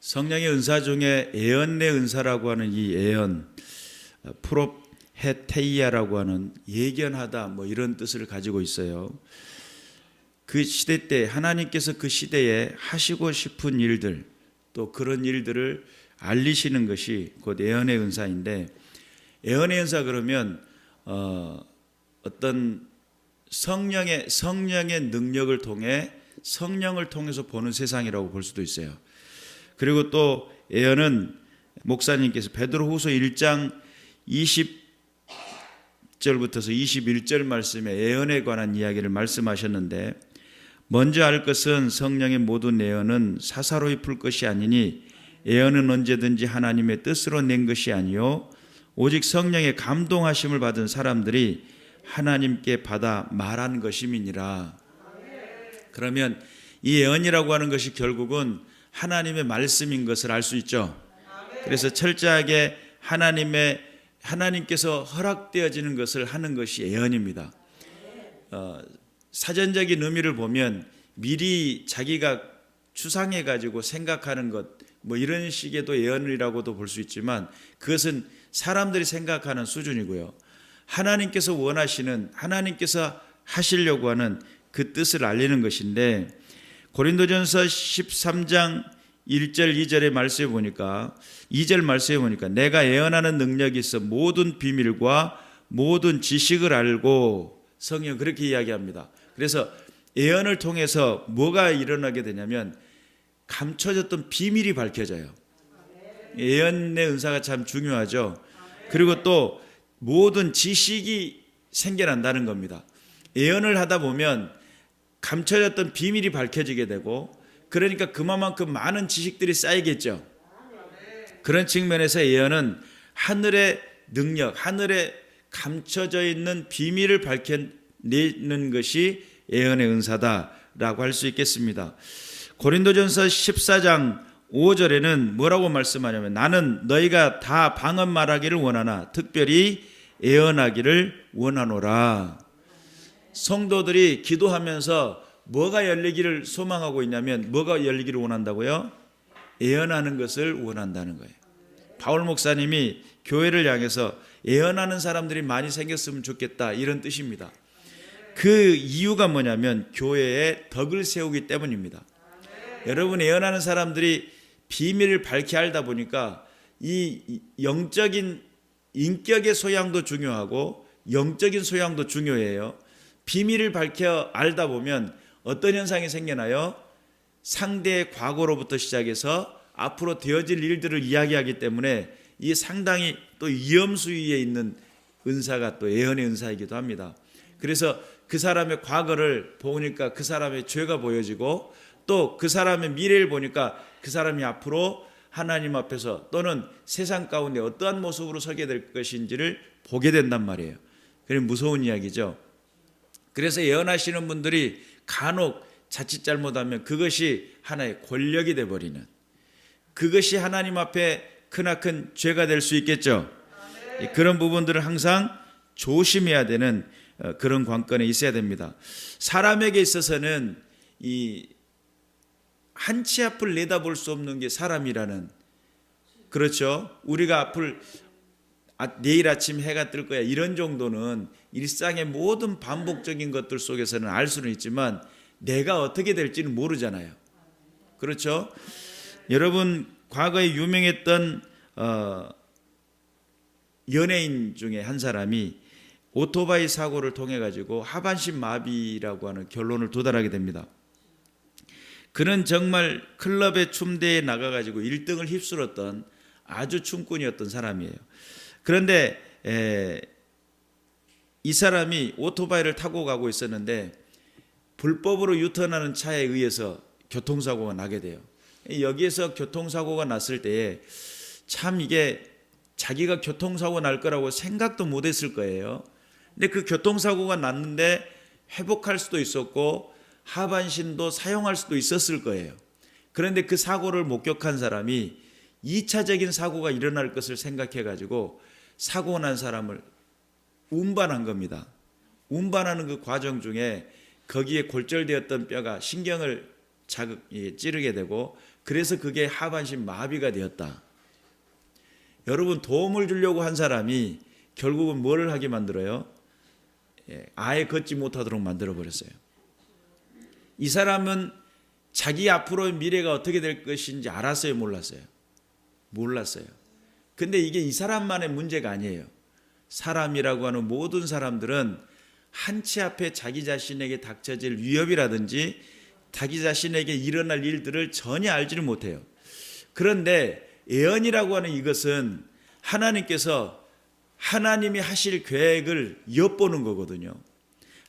성령의 은사 중에 예언의 은사라고 하는 이 예언, 프로페테이아라고 하는 예견하다 뭐 이런 뜻을 가지고 있어요. 그 시대 때 하나님께서 그 시대에 하시고 싶은 일들, 또 그런 일들을 알리시는 것이 곧 예언의 은사인데, 예언의 은사 그러면 어떤 성령의 능력을 통해 성령을 통해서 보는 세상이라고 볼 수도 있어요. 그리고 또 예언은 목사님께서 베드로후서 1장 20절부터서 21절 말씀에 예언에 관한 이야기를 말씀하셨는데, 먼저 알 것은 성령의 모든 예언은 사사로이 풀 것이 아니니 예언은 언제든지 하나님의 뜻으로 낸 것이 아니요 오직 성령의 감동하심을 받은 사람들이 하나님께 받아 말한 것임이니라. 그러면 이 예언이라고 하는 것이 결국은 하나님의 말씀인 것을 알 수 있죠. 그래서 철저하게 하나님께서 허락되어지는 것을 하는 것이 예언입니다. 사전적인 의미를 보면 미리 자기가 추상해 가지고 생각하는 것, 뭐 이런 식의도 예언이라고도 볼 수 있지만, 그것은 사람들이 생각하는 수준이고요. 하나님께서 원하시는, 하나님께서 하시려고 하는 그 뜻을 알리는 것인데, 고린도전서 13장 1절 2절의 말씀에 보니까, 2절 말씀에 보니까 내가 예언하는 능력이 있어 모든 비밀과 모든 지식을 알고, 성경 그렇게 이야기합니다. 그래서 예언을 통해서 뭐가 일어나게 되냐면 감춰졌던 비밀이 밝혀져요. 예언의 은사가 참 중요하죠. 그리고 또 모든 지식이 생겨난다는 겁니다. 예언을 하다 보면 감춰졌던 비밀이 밝혀지게 되고, 그러니까 그만큼 많은 지식들이 쌓이겠죠. 그런 측면에서 예언은 하늘의 능력, 하늘에 감춰져 있는 비밀을 밝혀내는 것이 예언의 은사다라고 할 수 있겠습니다. 고린도전서 14장 5절에는 뭐라고 말씀하냐면, 나는 너희가 다 방언 말하기를 원하나 특별히 예언하기를 원하노라. 성도들이 기도하면서 뭐가 열리기를 소망하고 있냐면, 뭐가 열리기를 원한다고요? 예언하는 것을 원한다는 거예요. 바울 목사님이 교회를 향해서 예언하는 사람들이 많이 생겼으면 좋겠다, 이런 뜻입니다. 그 이유가 뭐냐면 교회에 덕을 세우기 때문입니다. 여러분, 예언하는 사람들이 비밀을 밝히 알다 보니까 이 영적인 인격의 소양도 중요하고 영적인 소양도 중요해요. 비밀을 밝혀 알다 보면 어떤 현상이 생겨나요? 상대의 과거로부터 시작해서 앞으로 되어질 일들을 이야기하기 때문에 이 상당히 또 위험수위에 있는 은사가 또 예언의 은사이기도 합니다. 그래서 그 사람의 과거를 보니까 그 사람의 죄가 보여지고, 또 그 사람의 미래를 보니까 그 사람이 앞으로 하나님 앞에서 또는 세상 가운데 어떠한 모습으로 서게 될 것인지를 보게 된단 말이에요. 그게 무서운 이야기죠. 그래서 예언하시는 분들이 간혹 자칫 잘못하면 그것이 하나의 권력이 되어버리는, 그것이 하나님 앞에 크나큰 죄가 될 수 있겠죠. 그런 부분들을 항상 조심해야 되는 그런 관건에 있어야 됩니다. 사람에게 있어서는 이 한 치 앞을 내다볼 수 없는 게 사람이라는, 그렇죠. 우리가 내일 아침 해가 뜰 거야, 이런 정도는 일상의 모든 반복적인 것들 속에서는 알 수는 있지만 내가 어떻게 될지는 모르잖아요. 그렇죠. 여러분, 과거에 유명했던 연예인 중에 한 사람이 오토바이 사고를 통해 가지고 하반신 마비라고 하는 결론을 도달하게 됩니다. 그는 정말 클럽의 춤대에 나가가지고 1등을 휩쓸었던 아주 춤꾼이었던 사람이에요. 그런데 이 사람이 오토바이를 타고 가고 있었는데 불법으로 유턴하는 차에 의해서 교통사고가 나게 돼요. 여기에서 교통사고가 났을 때에 참 이게 자기가 교통사고 날 거라고 생각도 못했을 거예요. 근데 그 교통사고가 났는데 회복할 수도 있었고 하반신도 사용할 수도 있었을 거예요. 그런데 그 사고를 목격한 사람이 2차적인 사고가 일어날 것을 생각해 가지고 사고 난 사람을 운반한 겁니다. 운반하는 그 과정 중에 거기에 골절되었던 뼈가 신경을 찌르게 되고, 그래서 그게 하반신 마비가 되었다. 여러분, 도움을 주려고 한 사람이 결국은 뭐를 하게 만들어요? 아예 걷지 못하도록 만들어버렸어요. 이 사람은 자기 앞으로의 미래가 어떻게 될 것인지 알았어요, 몰랐어요? 몰랐어요. 근데 이게 이 사람만의 문제가 아니에요. 사람이라고 하는 모든 사람들은 한치 앞에 자기 자신에게 닥쳐질 위협이라든지 자기 자신에게 일어날 일들을 전혀 알지를 못해요. 그런데 예언이라고 하는 이것은 하나님께서 하나님이 하실 계획을 엿보는 거거든요.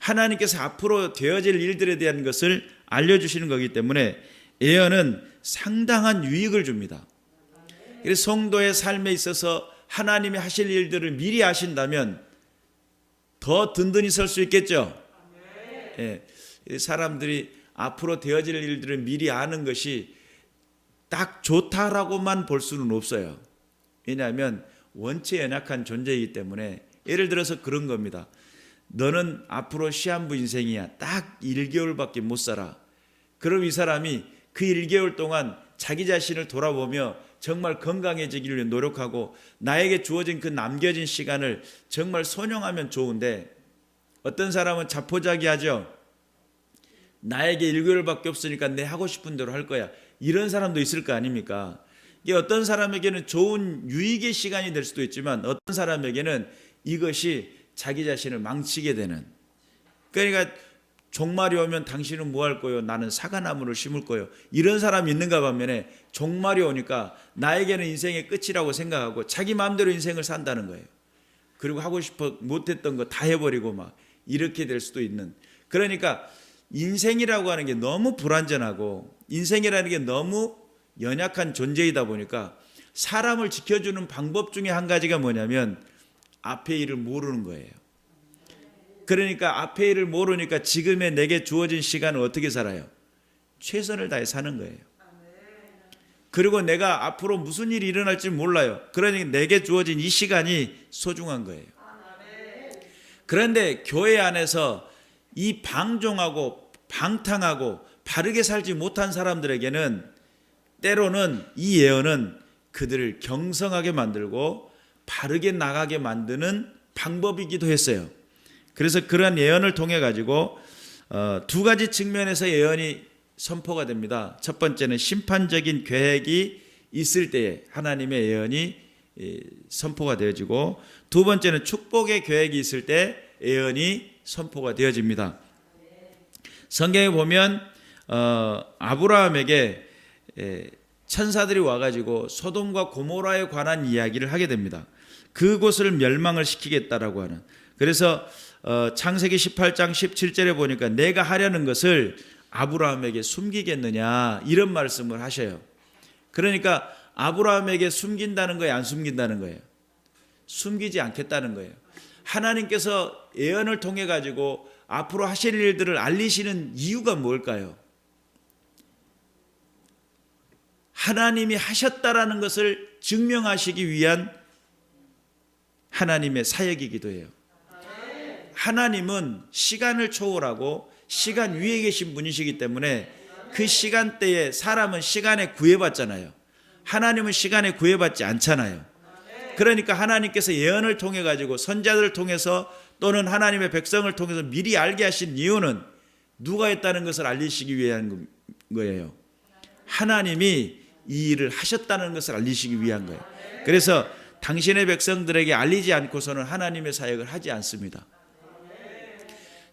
하나님께서 앞으로 되어질 일들에 대한 것을 알려주시는 거기 때문에 예언은 상당한 유익을 줍니다. 그래서 성도의 삶에 있어서 하나님이 하실 일들을 미리 아신다면 더 든든히 설 수 있겠죠. 예, 사람들이 앞으로 되어질 일들을 미리 아는 것이 딱 좋다라고만 볼 수는 없어요. 왜냐하면 원체 연약한 존재이기 때문에. 예를 들어서 그런 겁니다. 너는 앞으로 시한부 인생이야. 딱 1개월밖에 못 살아. 그럼 이 사람이 그 1개월 동안 자기 자신을 돌아보며 정말 건강해지기를 위해 노력하고 나에게 주어진 그 남겨진 시간을 정말 손용하면 좋은데, 어떤 사람은 자포자기하죠. 나에게 1개월밖에 없으니까 내 하고 싶은 대로 할 거야. 이런 사람도 있을 거 아닙니까? 이게 어떤 사람에게는 좋은 유익의 시간이 될 수도 있지만 어떤 사람에게는 이것이 자기 자신을 망치게 되는. 그러니까 종말이 오면 당신은 뭐 할 거예요? 나는 사과나무를 심을 거예요. 이런 사람이 있는가 반면에 종말이 오니까 나에게는 인생의 끝이라고 생각하고 자기 마음대로 인생을 산다는 거예요. 그리고 하고 싶어 못했던 거 다 해버리고 막 이렇게 될 수도 있는. 그러니까 인생이라고 하는 게 너무 불완전하고 인생이라는 게 너무 연약한 존재이다 보니까 사람을 지켜주는 방법 중에 한 가지가 뭐냐면 앞의 일을 모르는 거예요. 그러니까 앞의 일을 모르니까 지금의 내게 주어진 시간을 어떻게 살아요? 최선을 다해 사는 거예요. 그리고 내가 앞으로 무슨 일이 일어날지 몰라요. 그러니까 내게 주어진 이 시간이 소중한 거예요. 그런데 교회 안에서 이 방종하고 방탕하고 바르게 살지 못한 사람들에게는 때로는 이 예언은 그들을 경성하게 만들고 바르게 나가게 만드는 방법이기도 했어요. 그래서 그러한 예언을 통해 가지고 두 가지 측면에서 예언이 선포가 됩니다. 첫 번째는 심판적인 계획이 있을 때에 하나님의 예언이 선포가 되어지고, 두 번째는 축복의 계획이 있을 때 예언이 선포가 되어집니다. 성경에 보면 아브라함에게 천사들이 와가지고 소돔과 고모라에 관한 이야기를 하게 됩니다. 그곳을 멸망을 시키겠다라고 하는. 그래서 창세기 18장 17절에 보니까 내가 하려는 것을 아브라함에게 숨기겠느냐 이런 말씀을 하셔요. 그러니까 아브라함에게 숨긴다는 거예요, 안 숨긴다는 거예요? 숨기지 않겠다는 거예요. 하나님께서 예언을 통해 가지고 앞으로 하실 일들을 알리시는 이유가 뭘까요? 하나님이 하셨다라는 것을 증명하시기 위한 하나님의 사역이기도 해요. 하나님은 시간을 초월하고 시간 위에 계신 분이시기 때문에 그 시간대에 사람은 시간에 구애받잖아요. 하나님은 시간에 구애받지 않잖아요. 그러니까 하나님께서 예언을 통해 가지고 선자들을 통해서 또는 하나님의 백성을 통해서 미리 알게 하신 이유는 누가 했다는 것을 알리시기 위한 거예요. 하나님이 이 일을 하셨다는 것을 알리시기 위한 거예요. 그래서 당신의 백성들에게 알리지 않고서는 하나님의 사역을 하지 않습니다.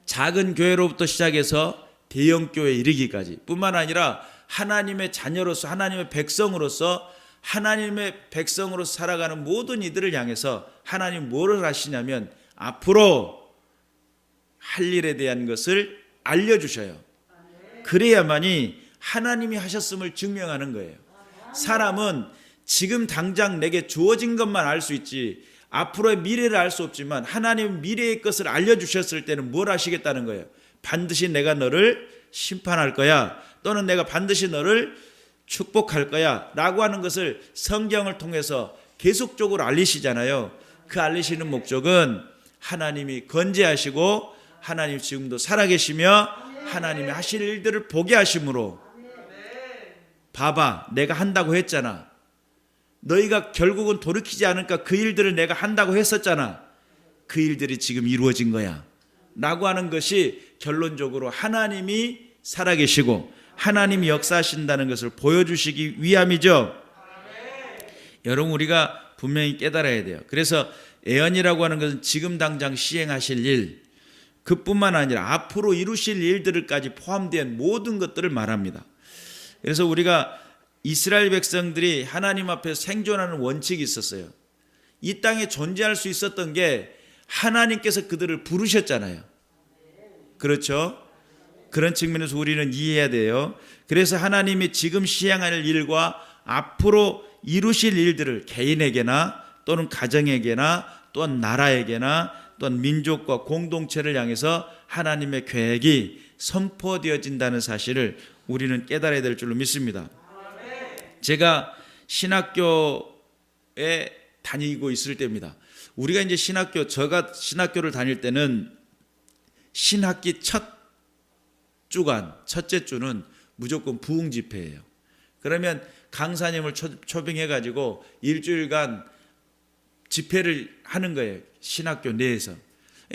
작은 교회로부터 시작해서 대형 교회에 이르기까지 뿐만 아니라 하나님의 자녀로서 하나님의 백성으로서 하나님의 백성으로 살아가는 모든 이들을 향해서 하나님 뭐를 하시냐면 앞으로 할 일에 대한 것을 알려주셔요. 그래야만이 하나님이 하셨음을 증명하는 거예요. 사람은 지금 당장 내게 주어진 것만 알 수 있지 앞으로의 미래를 알 수 없지만 하나님은 미래의 것을 알려주셨을 때는 뭘 하시겠다는 거예요? 반드시 내가 너를 심판할 거야, 또는 내가 반드시 너를 축복할 거야 라고 하는 것을 성경을 통해서 계속적으로 알리시잖아요. 그 알리시는 목적은 하나님이 건재하시고 하나님 지금도 살아계시며 하나님이 하실 일들을 보게 하심으로 봐봐, 내가 한다고 했잖아. 너희가 결국은 돌이키지 않을까? 그 일들을 내가 한다고 했었잖아. 그 일들이 지금 이루어진 거야 라고 하는 것이 결론적으로 하나님이 살아계시고 하나님이 역사하신다는 것을 보여주시기 위함이죠. 여러분, 우리가 분명히 깨달아야 돼요. 그래서 예언이라고 하는 것은 지금 당장 시행하실 일, 그뿐만 아니라 앞으로 이루실 일들까지 포함된 모든 것들을 말합니다. 그래서 우리가 이스라엘 백성들이 하나님 앞에서 생존하는 원칙이 있었어요. 이 땅에 존재할 수 있었던 게 하나님께서 그들을 부르셨잖아요. 그렇죠? 그런 측면에서 우리는 이해해야 돼요. 그래서 하나님이 지금 시행할 일과 앞으로 이루실 일들을 개인에게나 또는 가정에게나 또한 나라에게나 또한 민족과 공동체를 향해서 하나님의 계획이 선포되어진다는 사실을 우리는 깨달아야 될 줄로 믿습니다. 제가 신학교에 다니고 있을 때입니다. 우리가 이제 제가 신학교를 다닐 때는 신학기 첫째 주는 무조건 부흥 집회예요. 그러면 강사님을 초빙해가지고 일주일간 집회를 하는 거예요. 신학교 내에서.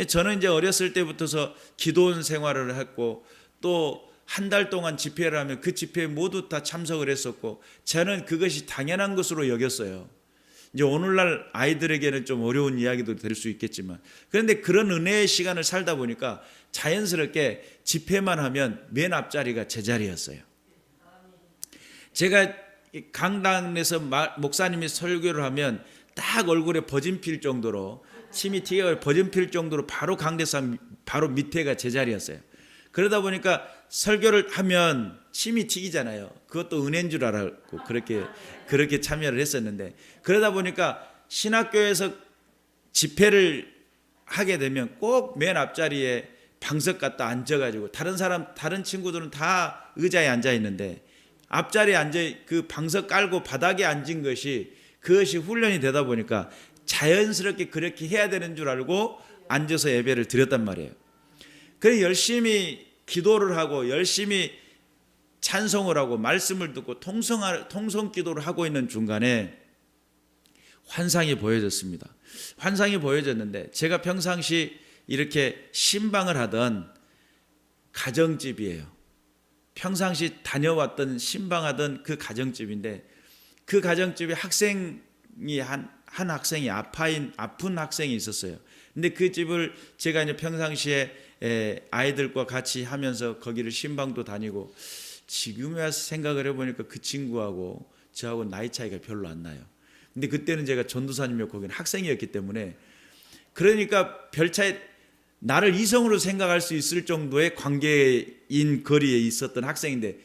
저는 이제 어렸을 때부터서 기도원 생활을 했고 또 한 달 동안 집회를 하면 그 집회에 모두 다 참석을 했었고 저는 그것이 당연한 것으로 여겼어요. 이제 오늘날 아이들에게는 좀 어려운 이야기도 될 수 있겠지만 그런데 그런 은혜의 시간을 살다 보니까 자연스럽게 집회만 하면 맨 앞자리가 제 자리였어요. 제가 강단에서 목사님이 설교를 하면 딱 얼굴에 버진 필 정도로 침이 튀겨 버진 필 정도로 바로 강대상 바로 밑에가 제 자리였어요. 그러다 보니까 설교를 하면 침이 튀기잖아요. 그것도 은혜인 줄 알았고 그렇게 참여를 했었는데 그러다 보니까 신학교에서 집회를 하게 되면 꼭 맨 앞자리에 방석 갖다 앉아가지고 다른 친구들은 다 의자에 앉아 있는데 앞자리에 앉아 그 방석 깔고 바닥에 앉은 그것이 훈련이 되다 보니까 자연스럽게 그렇게 해야 되는 줄 알고 앉아서 예배를 드렸단 말이에요. 그래 열심히 기도를 하고 열심히 찬송을 하고 말씀을 듣고 통성 기도를 하고 있는 중간에 환상이 보여졌습니다. 환상이 보여졌는데 제가 평상시 이렇게 신방을 하던 가정집이에요. 평상시 다녀왔던 신방하던 그 가정집인데 그 가정집에 학생이 한 학생이 아픈 학생이 있었어요. 근데 그 집을 제가 이제 평상시에 아이들과 같이 하면서 거기를 신방도 다니고 지금에 와서 생각을 해보니까 그 친구하고 저하고 나이 차이가 별로 안 나요. 근데 그때는 제가 전도사님이었고 거기는 학생이었기 때문에 그러니까 별 차이 나를 이성으로 생각할 수 있을 정도의 관계인 거리에 있었던 학생인데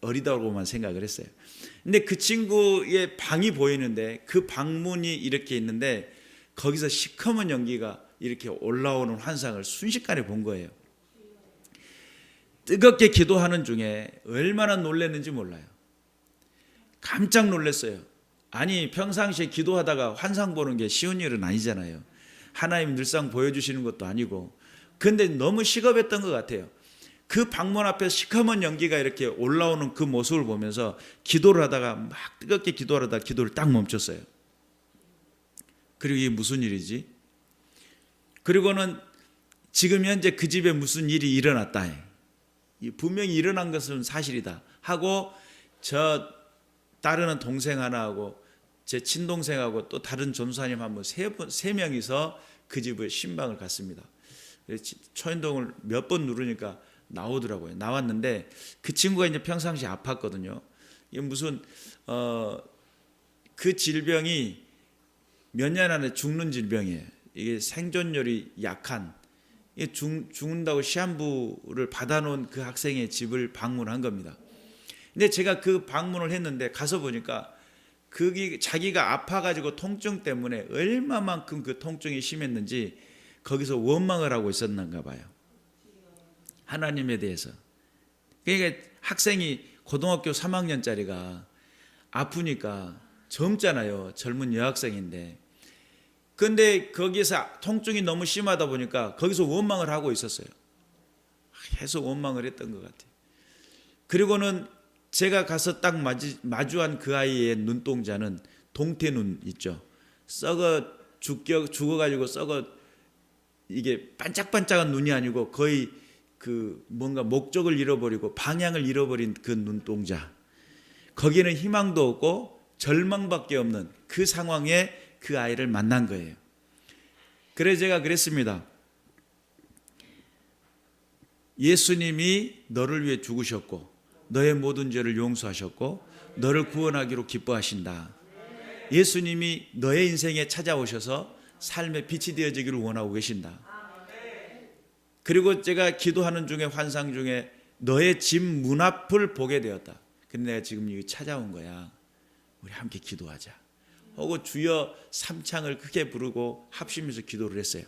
어리다고만 생각을 했어요. 근데 그 친구의 방이 보이는데 그 방문이 이렇게 있는데 거기서 시커먼 연기가 이렇게 올라오는 환상을 순식간에 본 거예요. 뜨겁게 기도하는 중에 얼마나 놀랐는지 몰라요. 깜짝 놀랐어요. 아니 평상시에 기도하다가 환상 보는 게 쉬운 일은 아니잖아요. 하나님 늘상 보여주시는 것도 아니고 근데 너무 시겁했던 것 같아요. 그 방문 앞에 시커먼 연기가 이렇게 올라오는 그 모습을 보면서 기도를 하다가 막 뜨겁게 기도를 하다가 기도를 딱 멈췄어요. 그리고 이게 무슨 일이지? 그리고는 지금 현재 그 집에 무슨 일이 일어났다. 분명히 일어난 것은 사실이다 하고 저 따르는 동생 하나하고 제 친동생하고 또 다른 전사님 한 분 세 명이서 그 집을 신방을 갔습니다. 초인동을 몇 번 누르니까 나오더라고요. 나왔는데 그 친구가 이제 평상시에 아팠거든요. 이게 무슨 그 질병이 몇 년 안에 죽는 질병이에요. 이게 생존율이 약한 죽는다고 시한부를 받아놓은 그 학생의 집을 방문한 겁니다. 근데 제가 그 방문을 했는데 가서 보니까 그게 자기가 아파가지고 통증 때문에 얼마만큼 그 통증이 심했는지 거기서 원망을 하고 있었는가 봐요. 하나님에 대해서. 그러니까 학생이 고등학교 3학년짜리가 아프니까 젊잖아요. 젊은 여학생인데. 그런데 거기서 통증이 너무 심하다 보니까 거기서 원망을 하고 있었어요. 계속 원망을 했던 것 같아요. 그리고는 제가 가서 딱 마주한 그 아이의 눈동자는 동태눈 있죠. 죽어가지고 이게 반짝반짝한 눈이 아니고 거의 그 뭔가 목적을 잃어버리고 방향을 잃어버린 그 눈동자. 거기는 희망도 없고 절망밖에 없는 그 상황에 그 아이를 만난 거예요. 그래서 제가 그랬습니다. 예수님이 너를 위해 죽으셨고 너의 모든 죄를 용서하셨고 너를 구원하기로 기뻐하신다. 예수님이 너의 인생에 찾아오셔서 삶의 빛이 되어지기를 원하고 계신다. 그리고 제가 기도하는 중에 환상 중에 너의 집 문 앞을 보게 되었다. 근데 내가 지금 여기 찾아온 거야. 우리 함께 기도하자. 하고 주여 삼창을 크게 부르고 합심해서 기도를 했어요.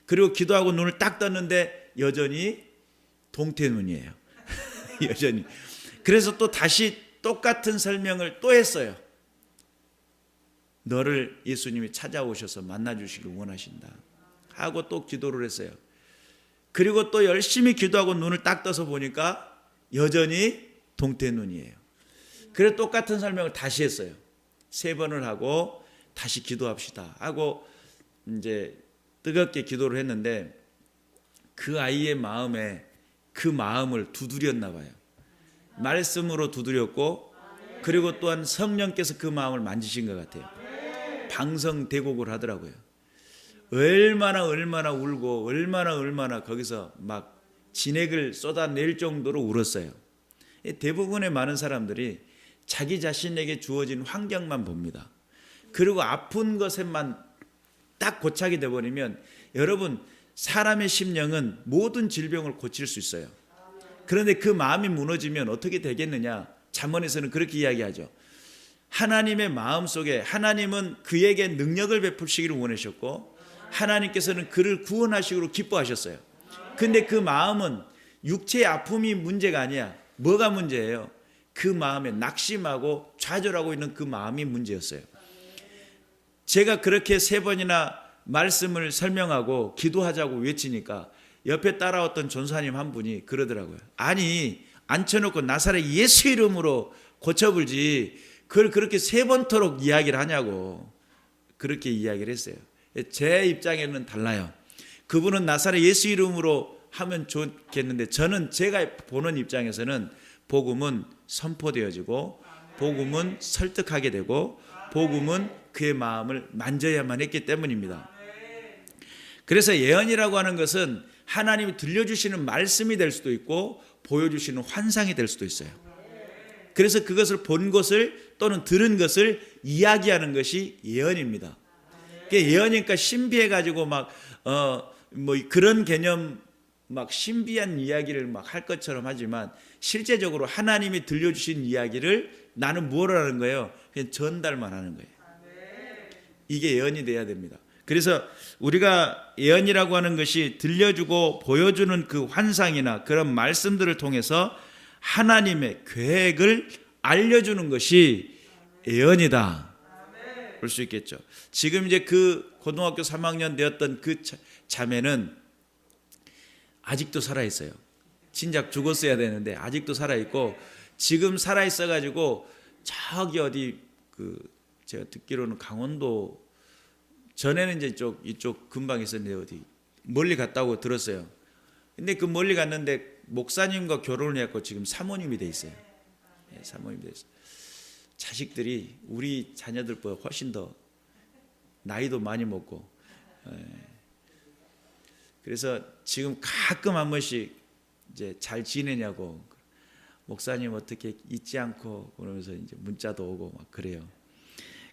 그리고 기도하고 눈을 딱 떴는데 여전히 동태눈이에요. 여전히. 그래서 또 다시 똑같은 설명을 또 했어요. 너를 예수님이 찾아오셔서 만나주시길 원하신다. 하고 또 기도를 했어요. 그리고 또 열심히 기도하고 눈을 딱 떠서 보니까 여전히 동태눈이에요. 그래서 똑같은 설명을 다시 했어요. 3번을 하고 다시 기도합시다 하고 이제 뜨겁게 기도를 했는데 그 아이의 마음에 그 마음을 두드렸나 봐요. 말씀으로 두드렸고 그리고 또한 성령께서 그 마음을 만지신 것 같아요. 방성대곡을 하더라고요. 얼마나 울고 얼마나 거기서 막 진액을 쏟아낼 정도로 울었어요. 대부분의 많은 사람들이 자기 자신에게 주어진 환경만 봅니다. 그리고 아픈 것에만 딱 고착이 되어버리면 여러분 사람의 심령은 모든 질병을 고칠 수 있어요. 그런데 그 마음이 무너지면 어떻게 되겠느냐. 잠언에서는 그렇게 이야기하죠. 하나님의 마음속에 하나님은 그에게 능력을 베푸시기를 원하셨고 하나님께서는 그를 구원하시기로 기뻐하셨어요. 근데 그 마음은 육체의 아픔이 문제가 아니야. 뭐가 문제예요? 그 마음에 낙심하고 좌절하고 있는 그 마음이 문제였어요. 제가 그렇게 3번이나 말씀을 설명하고 기도하자고 외치니까 옆에 따라왔던 전사님 한 분이 그러더라고요. 아니 앉혀놓고 나사렛 예수 이름으로 고쳐불지 그걸 그렇게 3번토록 이야기를 하냐고 그렇게 이야기를 했어요. 제 입장에는 달라요. 그분은 나사렛 예수 이름으로 하면 좋겠는데 저는 제가 보는 입장에서는 복음은 선포되어지고 복음은 설득하게 되고 복음은 그의 마음을 만져야만 했기 때문입니다. 그래서 예언이라고 하는 것은 하나님이 들려주시는 말씀이 될 수도 있고 보여주시는 환상이 될 수도 있어요. 그래서 그것을 본 것을 또는 들은 것을 이야기하는 것이 예언입니다. 예언이니까 신비해가지고 뭐 그런 개념 막 신비한 이야기를 막 할 것처럼 하지만 실제적으로 하나님이 들려주신 이야기를 나는 뭐를 하는 거예요? 그냥 전달만 하는 거예요. 이게 예언이 돼야 됩니다. 그래서 우리가 예언이라고 하는 것이 들려주고 보여주는 그 환상이나 그런 말씀들을 통해서 하나님의 계획을 알려주는 것이 예언이다. 볼 수 있겠죠. 지금 이제 그 고등학교 3학년 되었던 그 자매는 아직도 살아있어요. 진작 죽었어야 되는데 아직도 살아있고 지금 살아있어가지고 저기 어디 제가 듣기로는 강원도 전에는 이제 이쪽 근방 있었는데 어디 멀리 갔다고 들었어요. 근데 그 멀리 갔는데 목사님과 결혼을 해갖고 지금 사모님이 돼 있어요. 사모님이 돼 있어요. 자식들이 우리 자녀들보다 훨씬 더 나이도 많이 먹고 그래서 지금 가끔 한 번씩 이제 잘 지내냐고 목사님 어떻게 잊지 않고 그러면서 이제 문자도 오고 막 그래요.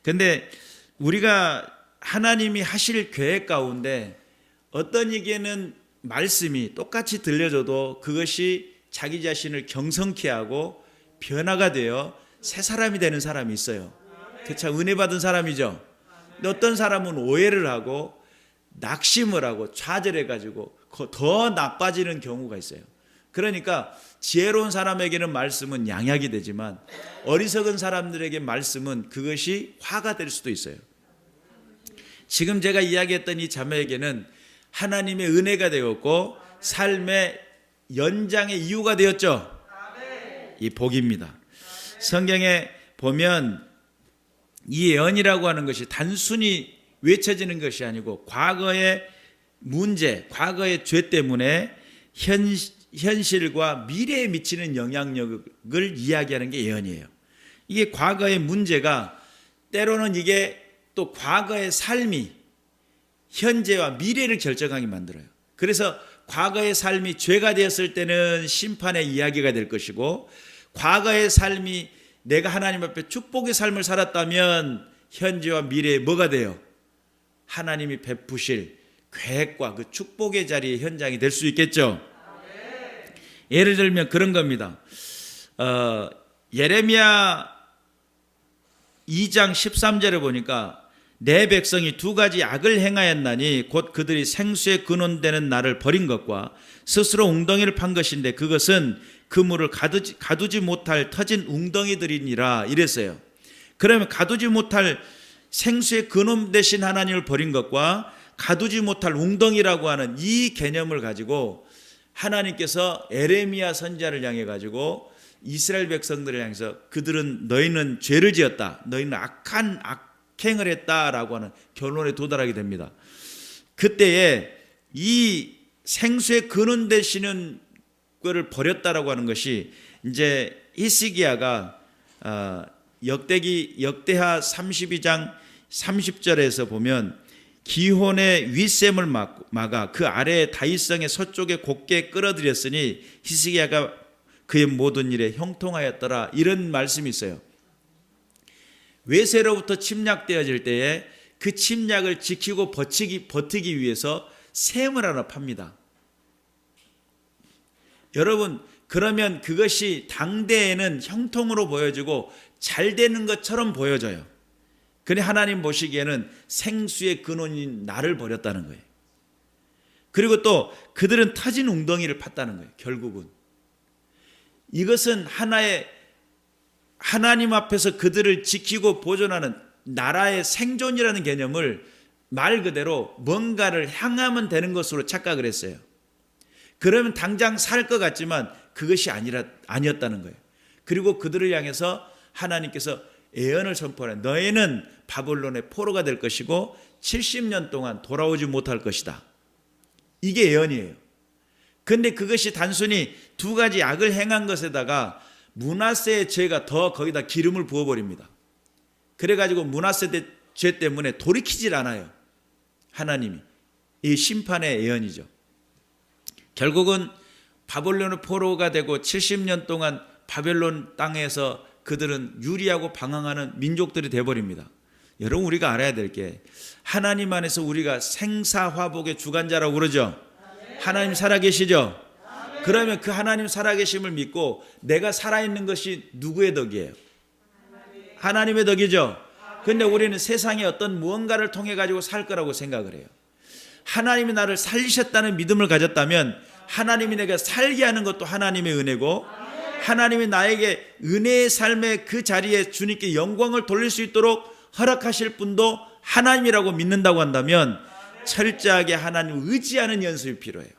근데 우리가 하나님이 하실 계획 가운데 어떤 이게는 말씀이 똑같이 들려줘도 그것이 자기 자신을 경성케 하고 변화가 되어 새 사람이 되는 사람이 있어요. 그 참 은혜 받은 사람이죠. 근데 어떤 사람은 오해를 하고 낙심을 하고 좌절해가지고 더 나빠지는 경우가 있어요. 그러니까 지혜로운 사람에게는 말씀은 양약이 되지만 어리석은 사람들에게 말씀은 그것이 화가 될 수도 있어요. 지금 제가 이야기했던 이 자매에게는 하나님의 은혜가 되었고 삶의 연장의 이유가 되었죠. 이 복입니다. 성경에 보면 이 예언이라고 하는 것이 단순히 외쳐지는 것이 아니고 과거의 문제, 과거의 죄 때문에 현실과 미래에 미치는 영향력을 이야기하는 게 예언이에요. 이게 과거의 문제가 때로는 이게 또 과거의 삶이 현재와 미래를 결정하게 만들어요. 그래서 과거의 삶이 죄가 되었을 때는 심판의 이야기가 될 것이고, 과거의 삶이 내가 하나님 앞에 축복의 삶을 살았다면 현재와 미래에 뭐가 돼요? 하나님이 베푸실 계획과 그 축복의 자리의 현장이 될 수 있겠죠. 예를 들면 그런 겁니다. 예레미야 2장 13절에 보니까 내 백성이 두 가지 악을 행하였나니 곧 그들이 생수에 근원되는 나를 버린 것과 스스로 웅덩이를 판 것인데 그것은 그물을 가두지 못할 터진 웅덩이들이니라 이랬어요. 그러면 가두지 못할 생수의 근원 되신 하나님을 버린 것과 가두지 못할 웅덩이라고 하는 이 개념을 가지고 하나님께서 에레미야 선지자를 향해 가지고 이스라엘 백성들을 향해서 그들은 너희는 죄를 지었다, 너희는 악한 악행을 했다라고 하는 결론에 도달하게 됩니다. 그때에 이 생수의 근원 되시는 것을 버렸다라고 하는 것이 이제 히스기야가 역대하 32장 30절에서 보면 기혼의 윗샘을 막아 그 아래에 다윗성의 서쪽에 곱게 끌어들였으니 히스기야가 그의 모든 일에 형통하였더라, 이런 말씀이 있어요. 외세로부터 침략되어질 때에 그 침략을 지키고 버티기 위해서 샘을 하나 팝니다. 여러분, 그러면 그것이 당대에는 형통으로 보여지고 잘 되는 것처럼 보여져요. 그런데 하나님 보시기에는 생수의 근원인 나를 버렸다는 거예요. 그리고 또 그들은 터진 웅덩이를 팠다는 거예요. 결국은 이것은 하나님 앞에서 그들을 지키고 보존하는 나라의 생존이라는 개념을 말 그대로 뭔가를 향하면 되는 것으로 착각을 했어요. 그러면 당장 살 것 같지만 그것이 아니었다는 거예요. 그리고 그들을 향해서 하나님께서 예언을 선포하는, 너희는 바벨론의 포로가 될 것이고 70년 동안 돌아오지 못할 것이다. 이게 예언이에요. 그런데 그것이 단순히 두 가지 악을 행한 것에다가 므낫세의 죄가 더 거기다 기름을 부어버립니다. 그래가지고 므낫세 죄 때문에 돌이키질 않아요. 하나님이. 이 심판의 예언이죠. 결국은 바벨론의 포로가 되고 70년 동안 바벨론 땅에서 그들은 유리하고 방황하는 민족들이 되어버립니다. 여러분, 우리가 알아야 될 게 하나님 안에서 우리가 생사화복의 주관자라고 그러죠. 하나님 살아계시죠. 그러면 그 하나님 살아계심을 믿고 내가 살아있는 것이 누구의 덕이에요? 하나님의 덕이죠. 그런데 우리는 세상에 어떤 무언가를 통해 가지고 살 거라고 생각을 해요. 하나님이 나를 살리셨다는 믿음을 가졌다면 하나님이 내가 살게 하는 것도 하나님의 은혜고, 하나님이 나에게 은혜의 삶의 그 자리에 주님께 영광을 돌릴 수 있도록 허락하실 분도 하나님이라고 믿는다고 한다면 철저하게 하나님을 의지하는 연습이 필요해요.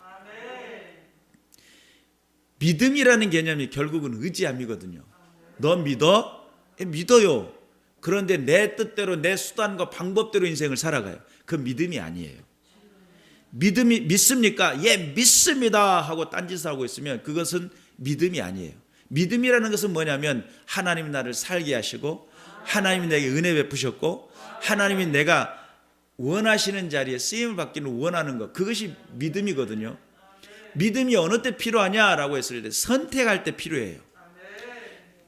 믿음이라는 개념이 결국은 의지함이거든요. 너 믿어? 믿어요. 그런데 내 뜻대로 내 수단과 방법대로 인생을 살아가요. 그 믿음이 아니에요. 믿음이 믿습니까? 예, 믿습니다 하고 딴짓을 하고 있으면 그것은 믿음이 아니에요. 믿음이라는 것은 뭐냐면 하나님이 나를 살게 하시고 하나님이 내게 은혜 베푸셨고 하나님이 내가 원하시는 자리에 쓰임을 받기를 원하는 것, 그것이 믿음이거든요. 믿음이 어느 때 필요하냐라고 했을 때 선택할 때 필요해요.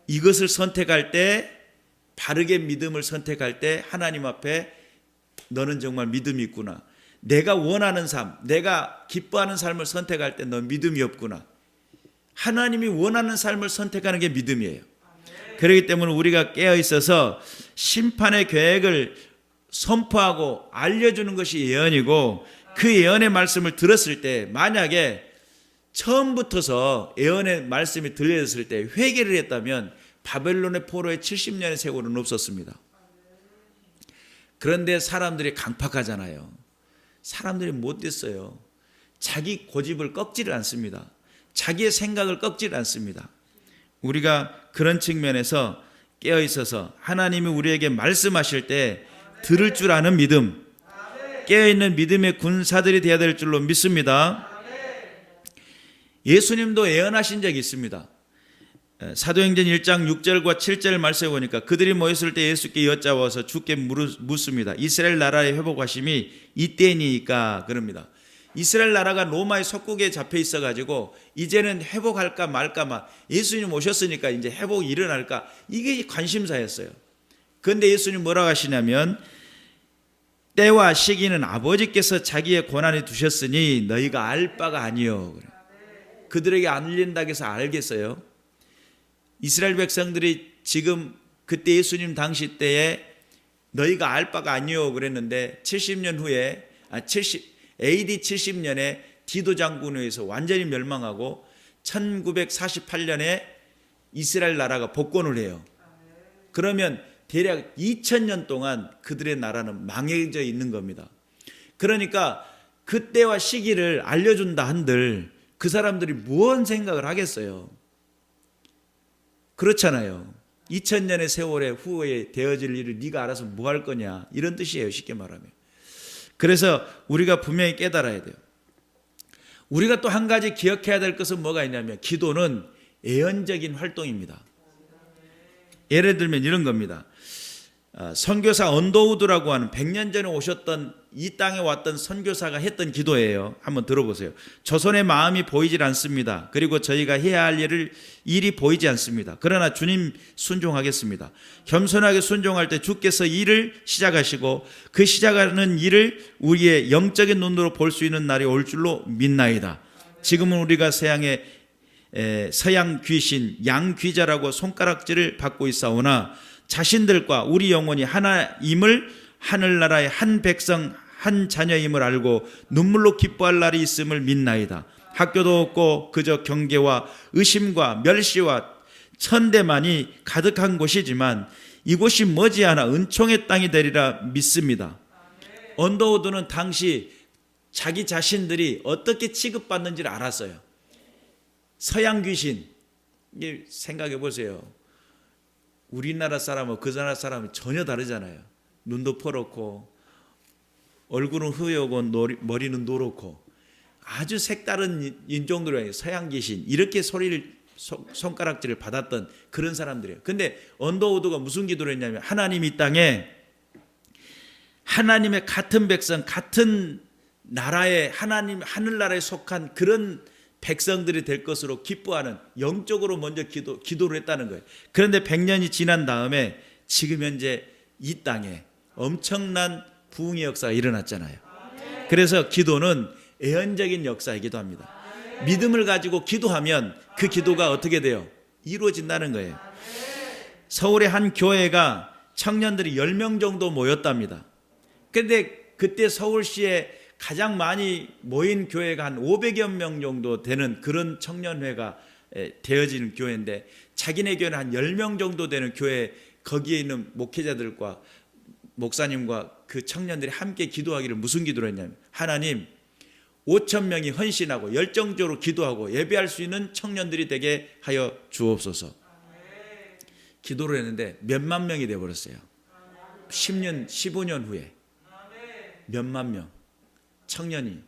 이것을 선택할 때, 바르게 믿음을 선택할 때 하나님 앞에 너는 정말 믿음이 있구나, 내가 원하는 삶, 내가 기뻐하는 삶을 선택할 때 넌 믿음이 없구나, 하나님이 원하는 삶을 선택하는 게 믿음이에요. 그렇기 때문에 우리가 깨어 있어서 심판의 계획을 선포하고 알려주는 것이 예언이고, 그 예언의 말씀을 들었을 때 만약에 처음부터서 예언의 말씀이 들려졌을 때 회개를 했다면 바벨론의 포로의 70년의 세월은 없었습니다. 그런데 사람들이 강팍하잖아요. 사람들이 못됐어요. 자기 고집을 꺾지를 않습니다. 자기의 생각을 꺾지를 않습니다. 우리가 그런 측면에서 깨어 있어서 하나님이 우리에게 말씀하실 때 들을 줄 아는 믿음, 깨어 있는 믿음의 군사들이 되어야 될 줄로 믿습니다. 예수님도 예언하신 적이 있습니다. 사도행전 1장 6절과 7절 말씀에 보니까 그들이 모였을 때 예수께 여짜와서 주께 묻습니다. 이스라엘 나라의 회복하심이 이때니까 그럽니다. 이스라엘 나라가 로마의 속국에 잡혀 있어가지고 이제는 회복할까 말까 막 예수님 오셨으니까 이제 회복이 일어날까 이게 관심사였어요. 그런데 예수님 뭐라고 하시냐면 때와 시기는 아버지께서 자기의 권한에 두셨으니 너희가 알 바가 아니요. 그들에게 알린다고 해서 알겠어요? 이스라엘 백성들이 지금 그때 예수님 당시 때에 너희가 알 바가 아니요 그랬는데 70년 후에 AD 70년에 디도 장군에 의해서 완전히 멸망하고 1948년에 이스라엘 나라가 복권을 해요. 그러면 대략 2000년 동안 그들의 나라는 망해져 있는 겁니다. 그러니까 그때와 시기를 알려준다 한들 그 사람들이 무슨 생각을 하겠어요? 그렇잖아요. 2000년의 세월에 후에 되어질 일을 네가 알아서 뭐 할 거냐 이런 뜻이에요. 쉽게 말하면. 그래서 우리가 분명히 깨달아야 돼요. 우리가 또 한 가지 기억해야 될 것은 뭐가 있냐면 기도는 예언적인 활동입니다. 예를 들면 이런 겁니다. 선교사 언더우드라고 하는 100년 전에 오셨던 이 땅에 왔던 선교사가 했던 기도예요. 한번 들어보세요. 조선의 마음이 보이질 않습니다. 그리고 저희가 해야 할 일이 보이지 않습니다. 그러나 주님 순종하겠습니다. 겸손하게 순종할 때 주께서 일을 시작하시고 그 시작하는 일을 우리의 영적인 눈으로 볼 수 있는 날이 올 줄로 믿나이다. 지금은 우리가 서양 귀신 양귀자라고 손가락질을 받고 있사오나 자신들과 우리 영혼이 하나임을 하늘나라의 한 백성 한 자녀임을 알고 눈물로 기뻐할 날이 있음을 믿나이다. 학교도 없고 그저 경계와 의심과 멸시와 천대만이 가득한 곳이지만 이곳이 머지않아 은총의 땅이 되리라 믿습니다. 언더우드는 당시 자기 자신들이 어떻게 취급받는지를 알았어요. 서양 귀신, 생각해 보세요. 우리나라 사람은 그 나라 사람은 전혀 다르잖아요. 눈도 퍼렇고 얼굴은 흐여고 머리는 노랗고 아주 색다른 인종들의 서양 귀신 이렇게 손가락질을 받았던 그런 사람들이에요. 근데 언더우드가 무슨 기도를 했냐면 하나님 이 땅에 하나님의 같은 백성 같은 나라의 하나님 하늘나라에 속한 그런 백성들이 될 것으로 기뻐하는 영적으로 먼저 기도를 했다는 거예요. 그런데 100년이 지난 다음에 지금 현재 이 땅에 엄청난 부흥의 역사가 일어났잖아요. 그래서 기도는 예언적인 역사이기도 합니다. 믿음을 가지고 기도하면 그 기도가 어떻게 돼요? 이루어진다는 거예요. 서울의 한 교회가 청년들이 10명 정도 모였답니다. 그런데 그때 서울시에 가장 많이 모인 교회가 한 500여 명 정도 되는 그런 청년회가 되어지는 교회인데 자기네 교회는 한 10명 정도 되는 교회 거기에 있는 목회자들과 목사님과 그 청년들이 함께 기도하기를 무슨 기도를 했냐면 하나님 5천 명이 헌신하고 열정적으로 기도하고 예배할 수 있는 청년들이 되게 하여 주옵소서. 기도를 했는데 몇만 명이 되어버렸어요. 10년 15년 후에 몇만 명 청년이.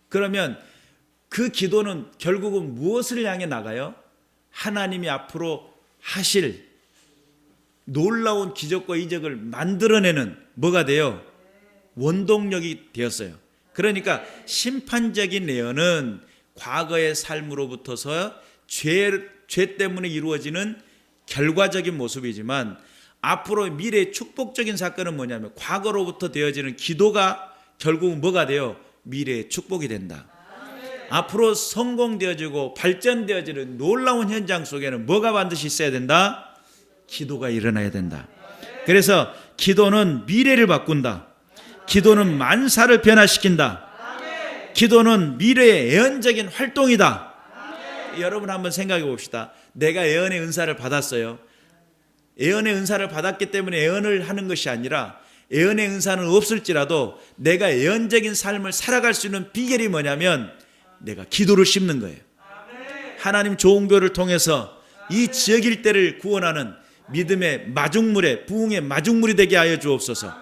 그러면 그 기도는 결국은 무엇을 향해 나가요? 하나님이 앞으로 하실 놀라운 기적과 이적을 만들어내는 뭐가 돼요? 원동력이 되었어요. 그러니까 심판적인 예언은 과거의 삶으로부터서 죄 때문에 이루어지는 결과적인 모습이지만 앞으로 미래의 축복적인 사건은 뭐냐면 과거로부터 되어지는 기도가 결국은 뭐가 돼요? 미래의 축복이 된다. 앞으로 성공되어지고 발전되어지는 놀라운 현장 속에는 뭐가 반드시 있어야 된다? 기도가 일어나야 된다. 그래서 기도는 미래를 바꾼다. 기도는 만사를 변화시킨다. 기도는 미래의 예언적인 활동이다. 여러분 한번 생각해 봅시다. 내가 예언의 은사를 받았어요. 예언의 은사를 받았기 때문에 예언을 하는 것이 아니라 예언의 은사는 없을지라도 내가 예언적인 삶을 살아갈 수 있는 비결이 뭐냐면 내가 기도를 심는 거예요. 하나님 좋은 교를 통해서 이 지역 일대를 구원하는 믿음의 마중물에, 부흥의 마중물이 되게 하여 주옵소서.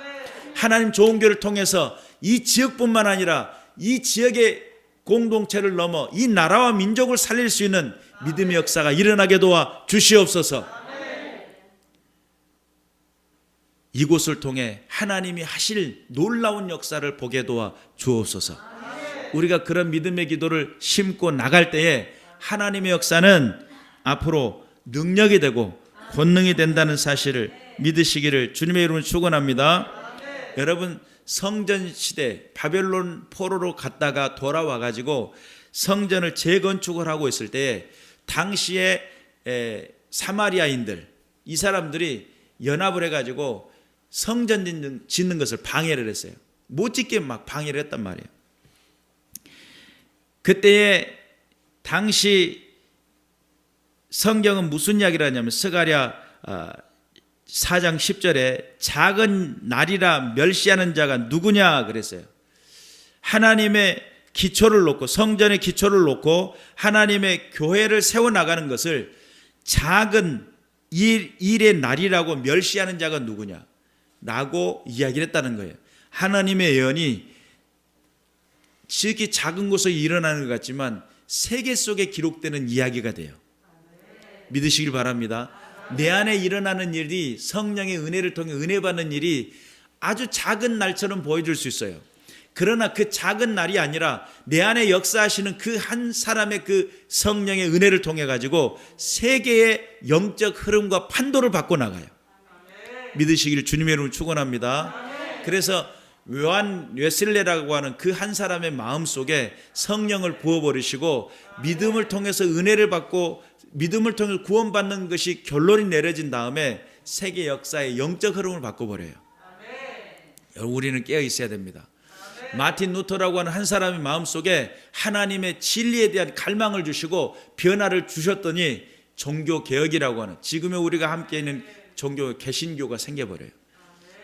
하나님 좋은 교회를 통해서 이 지역뿐만 아니라 이 지역의 공동체를 넘어 이 나라와 민족을 살릴 수 있는 믿음의 역사가 일어나게 도와 주시옵소서. 이곳을 통해 하나님이 하실 놀라운 역사를 보게 도와 주옵소서. 우리가 그런 믿음의 기도를 심고 나갈 때에 하나님의 역사는 앞으로 능력이 되고 권능이 된다는 사실을 믿으시기를 주님의 이름으로 축원합니다. 여러분, 성전 시대 바벨론 포로로 갔다가 돌아와 가지고 성전을 재건축을 하고 있을 때에 당시에 사마리아인들, 이 사람들이 연합을 해가지고 성전 짓는 것을 방해를 했어요. 못 짓게 막 방해를 했단 말이에요. 그때에 당시 성경은 무슨 이야기를 하냐면 스가랴 4장 10절에 작은 날이라 멸시하는 자가 누구냐 그랬어요. 하나님의 기초를 놓고, 성전의 기초를 놓고 하나님의 교회를 세워나가는 것을 작은 일의 날이라고 멸시하는 자가 누구냐 라고 이야기를 했다는 거예요. 하나님의 예언이 지극히 작은 곳에 일어나는 것 같지만 세계 속에 기록되는 이야기가 돼요. 믿으시길 바랍니다. 내 안에 일어나는 일이, 성령의 은혜를 통해 은혜 받는 일이 아주 작은 날처럼 보여줄 수 있어요. 그러나 그 작은 날이 아니라 내 안에 역사하시는 그 한 사람의 그 성령의 은혜를 통해 가지고 세계의 영적 흐름과 판도를 바꿔 나가요. 믿으시기를 주님의 이름으로 축원합니다. 그래서 요한 웨슬레라고 하는 그 한 사람의 마음 속에 성령을 부어버리시고 믿음을 통해서 은혜를 받고 믿음을 통해 구원받는 것이 결론이 내려진 다음에 세계 역사의 영적 흐름을 바꿔버려요. 우리는 깨어 있어야 됩니다. 마틴 루터라고 하는 한 사람의 마음속에 하나님의 진리에 대한 갈망을 주시고 변화를 주셨더니 종교개혁이라고 하는, 지금의 우리가 함께 있는 종교 개신교가 생겨버려요.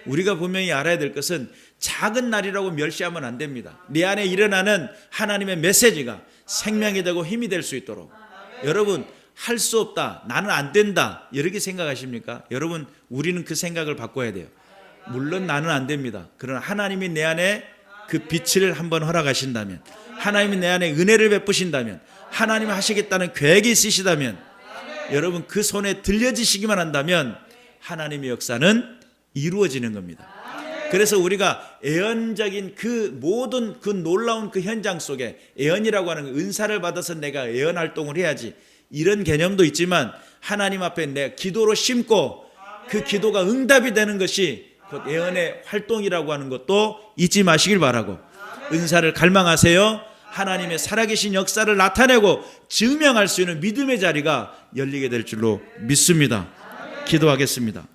우리가 분명히 알아야 될 것은 작은 날이라고 멸시하면 안 됩니다. 내 안에 일어나는 하나님의 메시지가 생명이 되고 힘이 될 수 있도록. 여러분, 할 수 없다, 나는 안 된다, 이렇게 생각하십니까? 여러분, 우리는 그 생각을 바꿔야 돼요. 물론 나는 안 됩니다. 그러나 하나님이 내 안에 그 빛을 한번 허락하신다면, 하나님이 내 안에 은혜를 베푸신다면, 하나님이 하시겠다는 계획이 있으시다면, 여러분 그 손에 들려지시기만 한다면 하나님의 역사는 이루어지는 겁니다. 그래서 우리가 예언적인 그 모든 그 놀라운 그 현장 속에, 예언이라고 하는 은사를 받아서 내가 예언 활동을 해야지, 이런 개념도 있지만 하나님 앞에 내 기도로 심고 그 기도가 응답이 되는 것이 곧 예언의 활동이라고 하는 것도 잊지 마시길 바라고, 은사를 갈망하세요. 하나님의 살아계신 역사를 나타내고 증명할 수 있는 믿음의 자리가 열리게 될 줄로 믿습니다. 기도하겠습니다.